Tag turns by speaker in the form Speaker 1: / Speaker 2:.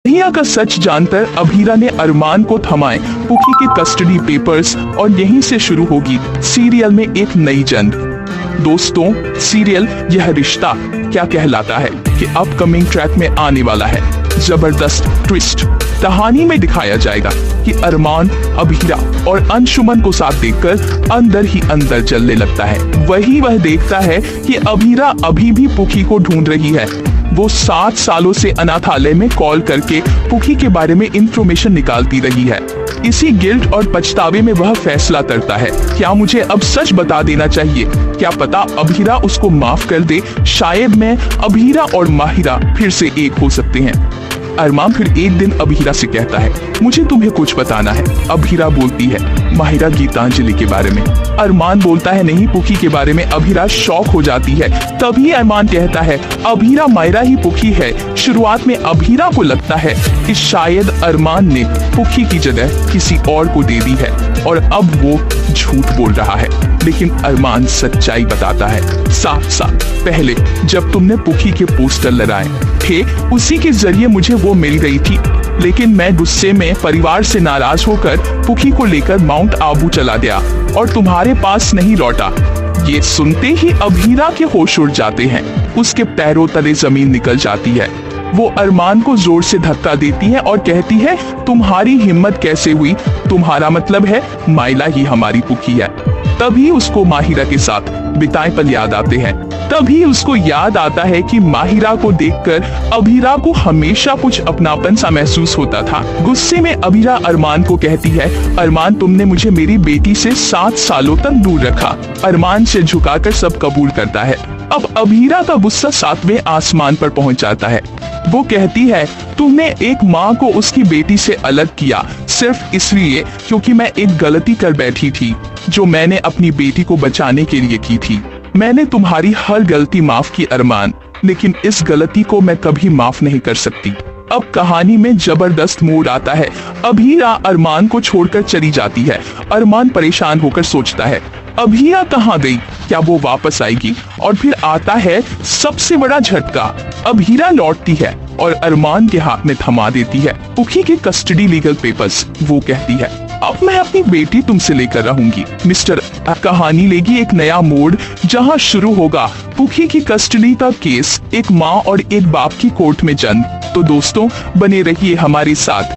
Speaker 1: अभिया का सच जानकर अभीरा ने अरमान को थमाए पुखी के कस्टडी पेपर्स और यहीं से शुरू होगी सीरियल में एक नई जंग। दोस्तों, सीरियल यह रिश्ता क्या कहलाता है कि अपकमिंग ट्रैक में आने वाला है। जबरदस्त ट्विस्ट कहानी में दिखाया जाएगा कि अरमान अभीरा और अंशुमन को साथ देखकर अंदर ही अंदर जलने लगता है। वही वह देखता है कि अभीरा अभी भी पुखी को ढूंढ रही है। वो 7 सालों से अनाथालय में कॉल करके पुखी के बारे में इंफॉर्मेशन निकालती रही है। इसी गिल्ट और पछतावे में वह फैसला करता है, क्या मुझे अब सच बता देना चाहिए? क्या पता अभीरा उसको माफ कर दे। शायद मैं अभीरा और माहिरा फिर से एक हो सकते हैं। अरमान फिर एक दिन अभीरा से कहता है, मुझे तुम्हें कुछ बताना है। अभीरा बोलती है, माहिरा गीतांजलि के बारे में। अरमान बोलता है, नहीं, पुखी के बारे में। अभीरा शॉक हो जाती है। तभी अरमान कहता है, अभीरा माहिरा ही पुखी है। शुरुआत में अभीरा को लगता है कि शायद अरमान ने पुखी की जगह किसी और को दे दी है और अब वो झूठ बोल रहा है। लेकिन अरमान सच्चाई बताता है। 7 साल पहले जब तुमने पुखी के पोस्टर लगाए थे, उसी के जरिए मुझे वो मिल गई थी। लेकिन मैं गुस्से में परिवार से नाराज होकर पुखी को लेकर माउंट आबू चला गया और तुम्हारे पास नहीं लौटा। ये सुनते ही अभीरा के होश उड़ जाते हैं। उसके पैरों तले जमीन निकल जाती है। वो अरमान को जोर से धक्का देती है और कहती है, तुम्हारी हिम्मत कैसे हुई? तुम्हारा मतलब है माइला ही हमारी पुखी है। तभी उसको माहिरा के साथ बिताए पल याद आते हैं। तभी उसको याद आता है कि माहिरा को देखकर अभीरा को हमेशा कुछ अपनापन सा महसूस होता था। गुस्से में अभीरा अरमान को कहती है, अरमान, तुमने मुझे मेरी बेटी से 7 सालों तक दूर रखा। अरमान से झुकाकर सब कबूल करता है। अब अभीरा का गुस्सा 7वें आसमान पर पहुंच जाता है। वो कहती है, तुमने एक माँ को उसकी बेटी से अलग किया सिर्फ इसलिए क्योंकि मैं एक गलती कर बैठी थी जो मैंने अपनी बेटी को बचाने के लिए की थी। मैंने तुम्हारी हर गलती माफ की अरमान, लेकिन इस गलती को मैं कभी माफ नहीं कर सकती। अब कहानी में जबरदस्त मोड़ आता है। अभीरा अरमान को छोड़कर चली जाती है। अरमान परेशान होकर सोचता है, अभीरा कहाँ गई? क्या वो वापस आएगी? और फिर आता है सबसे बड़ा झटका। अभीरा लौटती है और अरमान के हाथ में थमा देती है पुखी के कस्टडी लीगल पेपर्स। वो कहती है, अब मैं अपनी बेटी तुमसे लेकर रहूंगी। मिस्टर कहानी लेगी एक नया मोड़, जहां शुरू होगा पुखी की कस्टडी का केस, एक माँ और एक बाप की कोर्ट में जंग। तो दोस्तों, बने रहिए हमारे साथ।